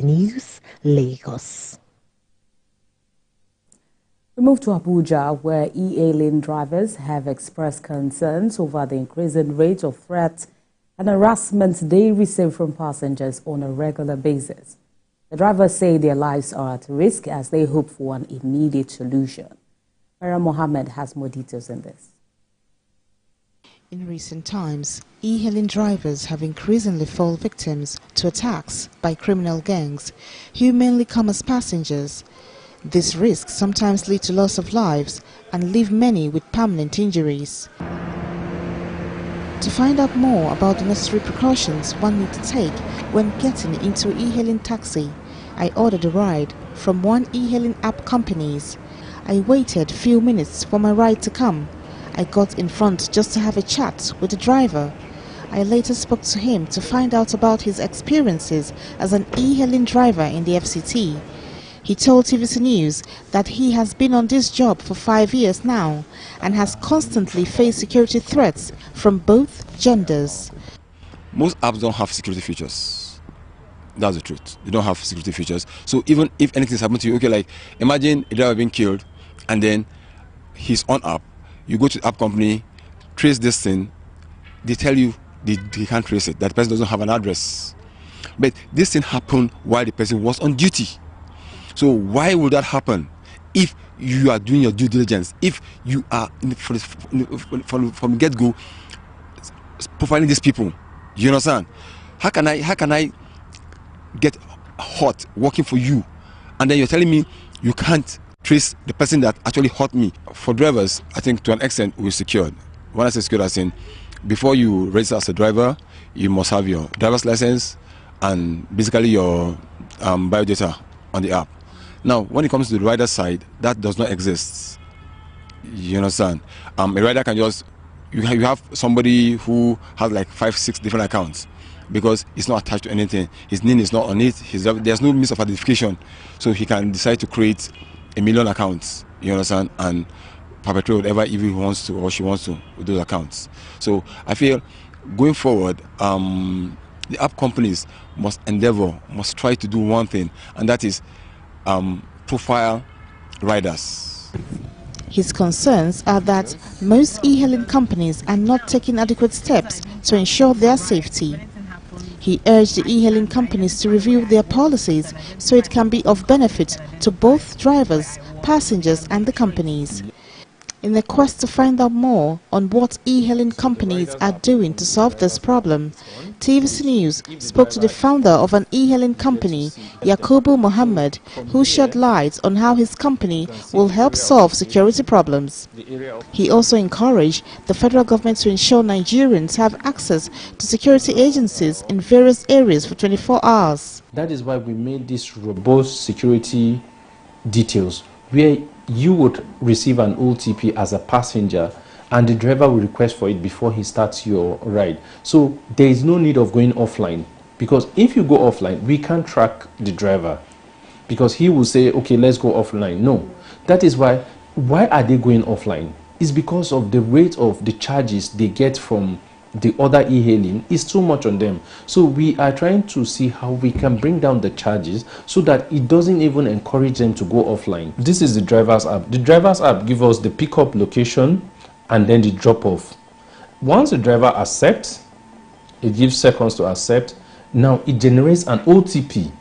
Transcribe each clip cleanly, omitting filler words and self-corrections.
News, Lagos. We move to Abuja, where e-hailing drivers have expressed concerns over the increasing rate of threats and harassment they receive from passengers on a regular basis. The drivers say their lives are at risk as they hope for an immediate solution. Farah Mohammed has more details on this. In recent times, e-hailing drivers have increasingly fallen victims to attacks by criminal gangs who mainly come as passengers. These risks sometimes lead to loss of lives and leave many with permanent injuries. To find out more about the necessary precautions one needs to take when getting into e-hailing taxi, I ordered a ride from one e-hailing app companies. I waited few minutes for my ride to come. I got in front just to have a chat with the driver. I later spoke to him to find out about his experiences as an e-hailing driver in the FCT. He told TVC News that he has been on this job for 5 years now and has constantly faced security threats from both genders. Most apps don't have security features. That's the truth. They don't have security features. So even if anything's happened to you, okay, like imagine a driver being killed and then he's on app. You go to the app company, trace this thing, they tell you they can't trace it, that the person doesn't have an address. But this thing happened while the person was on duty. So why would that happen if you are doing your due diligence, if you are from get-go profiling these people? You understand? How can I get hurt working for you and then you're telling me you can't trace the person that actually hurt me? For drivers, I think to an extent we're secured. When I say secured, as in before you register as a driver, you must have your driver's license and basically your biodata on the app. Now, when it comes to the rider side, that does not exist. You understand? A rider can just, you have somebody who has like 5-6 different accounts because it's not attached to anything. His name is not on it. There's no means of identification. So he can decide to create 1 million accounts, you understand, and perpetrate whatever evil he wants to or she wants to with those accounts. So I feel going forward, the app companies must try to do one thing, and that is profile riders. His concerns are that most e-hailing companies are not taking adequate steps to ensure their safety. He urged the e-hailing companies to review their policies so it can be of benefit to both drivers, passengers and the companies. In a quest to find out more on what e-hailing companies are doing to solve this problem, TVC News spoke to the founder of an e-hailing company, Yakubu Muhammad, who shed light on how his company will help solve security problems. He also encouraged the federal government to ensure Nigerians have access to security agencies in various areas for 24 hours. That is why we made this robust security details where you would receive an OTP as a passenger and the driver will request for it before he starts your ride. So there is no need of going offline, because if you go offline, we can't track the driver because he will say, okay, let's go offline. No, that is why are they going offline? It's because of the rate of the charges they get from the other e-hailing is too much on them. So we are trying to see how we can bring down the charges so that it doesn't even encourage them to go offline. This is the driver's app. The driver's app gives us the pickup location and then the drop-off. Once the driver accepts, it gives seconds to accept. Now it generates an OTP.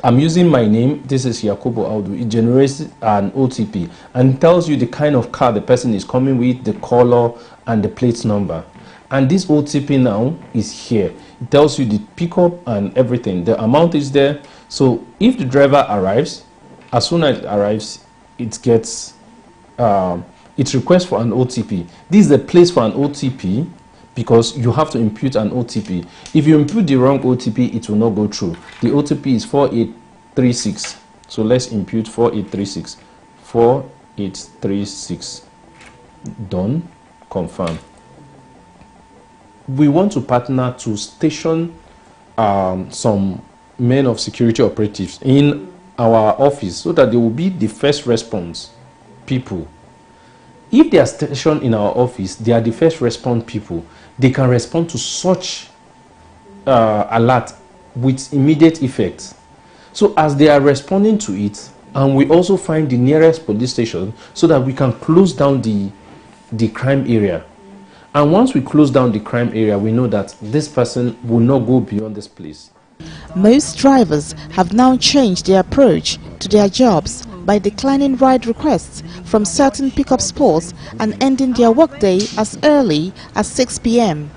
I'm using my name. This is Yakubu Audu. It generates an OTP and tells you the kind of car the person is coming with, the color and the plate number. And this OTP now is here. It tells you the pickup and everything. The amount is there. So if the driver arrives, as soon as it arrives, it gets it requests for an OTP. This is the place for an OTP because you have to impute an OTP. If you impute the wrong OTP, it will not go through. The OTP is 4836. So let's impute 4836. 4836. Done. Confirm. We want to partner to station some men of security operatives in our office so that they will be the first response people. If they are stationed in our office, they are the first response people. They can respond to such alert with immediate effect. So as they are responding to it, and we also find the nearest police station so that we can close down the crime area. And once we close down the crime area, we know that this person will not go beyond this place. Most drivers have now changed their approach to their jobs by declining ride requests from certain pickup spots and ending their workday as early as 6 p.m.